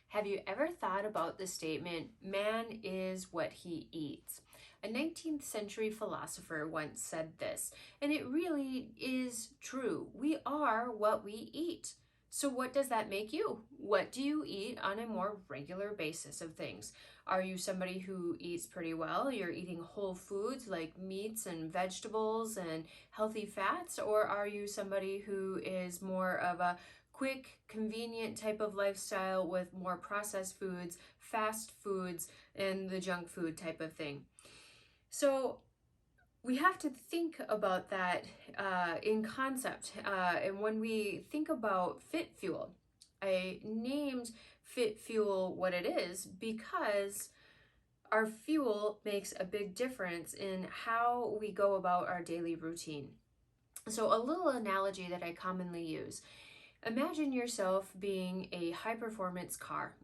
Have you ever thought about the statement, man is what he eats? A 19th century philosopher once said this, and it really is true. We are what we eat. So, what does that make you? What do you eat on a more regular basis of things? Are you somebody who eats pretty well? You're eating whole foods like meats and vegetables and healthy fats? Or are you somebody who is more of a quick, convenient type of lifestyle with more processed foods, fast foods, and the junk food type of thing? So we have to think about that in concept. And when we think about Fit Fuel, I named Fit Fuel what it is because our fuel makes a big difference in how we go about our daily routine. So, a little analogy that I commonly use. Imagine yourself being a high performance car,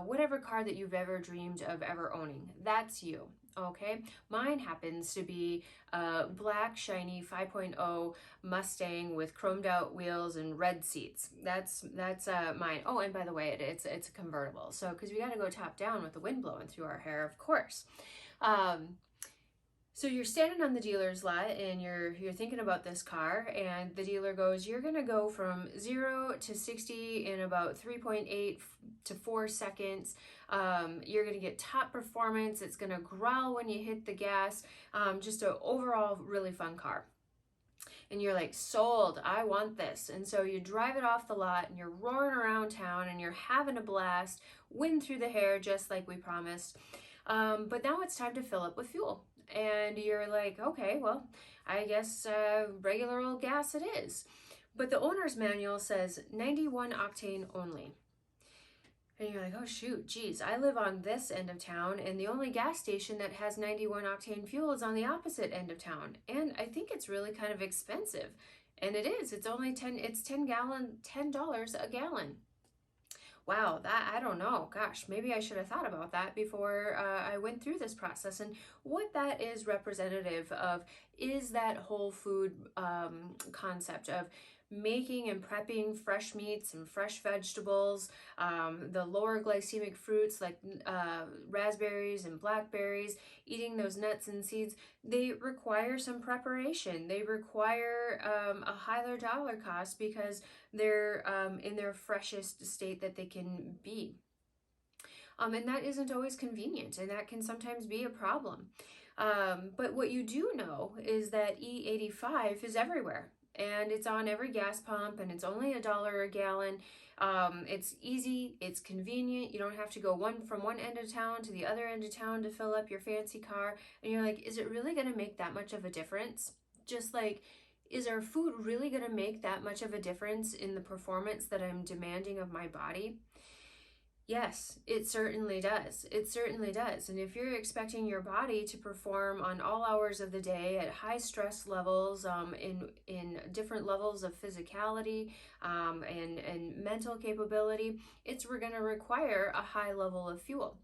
whatever car that you've ever dreamed of ever owning. That's you. Okay, mine happens to be a black, shiny 5.0 Mustang with chromed out wheels and red seats. That's mine. Oh, and by the way, it's a convertible. So because we got to go top down with the wind blowing through our hair, of course. So you're standing on the dealer's lot and you're thinking about this car, and the dealer goes, you're gonna go from 0 to 60 in about 3.8 to 4 seconds. You're gonna get top performance. It's gonna growl when you hit the gas. Just an overall really fun car. And you're like, sold, I want this. And so you drive it off the lot and you're roaring around town and you're having a blast, wind through the hair just like we promised. But now it's time to fill up with fuel. And you're like, okay, well, I guess regular old gas it is. But the owner's manual says 91 octane only. And you're like, oh shoot, geez, I live on this end of town, and the only gas station that has 91 octane fuel is on the opposite end of town. And I think it's really kind of expensive. And it is. It's only $10 a gallon. Wow, that, I don't know. Gosh, maybe I should have thought about that before I went through this process. And what that is representative of is that whole food concept of making and prepping fresh meats and fresh vegetables, the lower glycemic fruits like raspberries and blackberries, eating those nuts and seeds. They require some preparation. They require a higher dollar cost because they're in their freshest state that they can be. And that isn't always convenient, and that can sometimes be a problem. But what you do know is that E85 is everywhere. And it's on every gas pump, and it's only $1 a gallon. It's easy, it's convenient. You don't have to go from one end of town to the other end of town to fill up your fancy car. And you're like, is it really going to make that much of a difference? Just like, is our food really going to make that much of a difference in the performance that I'm demanding of my body? Yes, it certainly does. It certainly does. And if you're expecting your body to perform on all hours of the day at high stress levels, in different levels of physicality and mental capability, we're going to require a high level of fuel.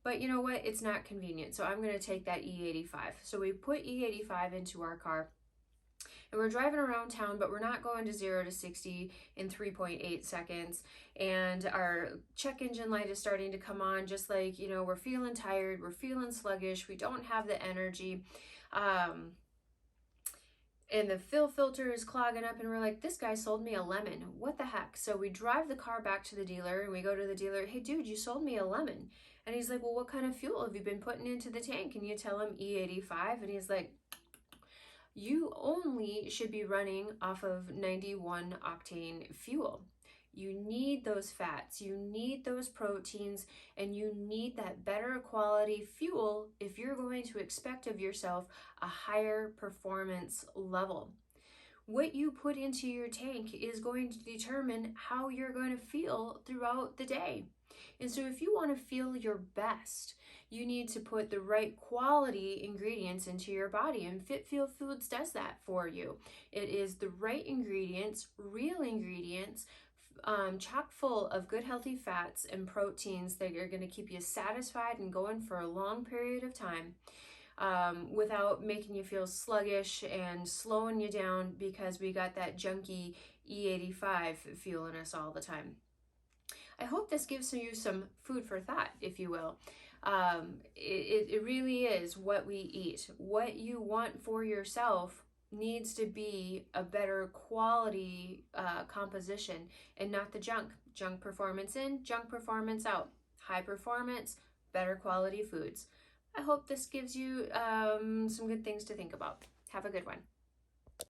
But you know what? It's not convenient. So I'm going to take that E85. So we put E85 into our car. And we're driving around town, but we're not going to 0 to 60 in 3.8 seconds. And our check engine light is starting to come on, just like, we're feeling tired, we're feeling sluggish, we don't have the energy. And the fill filter is clogging up, and we're like, this guy sold me a lemon. What the heck? So we drive the car back to the dealer, and we go to the dealer, hey, dude, you sold me a lemon. And he's like, well, what kind of fuel have you been putting into the tank? And you tell him E85, and he's like, you only should be running off of 91 octane fuel. You need those fats, you need those proteins, and you need that better quality fuel if you're going to expect of yourself a higher performance level. What you put into your tank is going to determine how you're going to feel throughout the day. And so if you want to feel your best, you need to put the right quality ingredients into your body, and Fit Fuel Foods does that for you. It is the right ingredients, real ingredients, chock full of good healthy fats and proteins that are going to keep you satisfied and going for a long period of time, without making you feel sluggish and slowing you down because we got that junky E85 fueling us all the time. I hope this gives you some food for thought, if you will. It really is what we eat. What you want for yourself needs to be a better quality composition and not the junk. Junk performance in, junk performance out. High performance, better quality foods. I hope this gives you some good things to think about. Have a good one.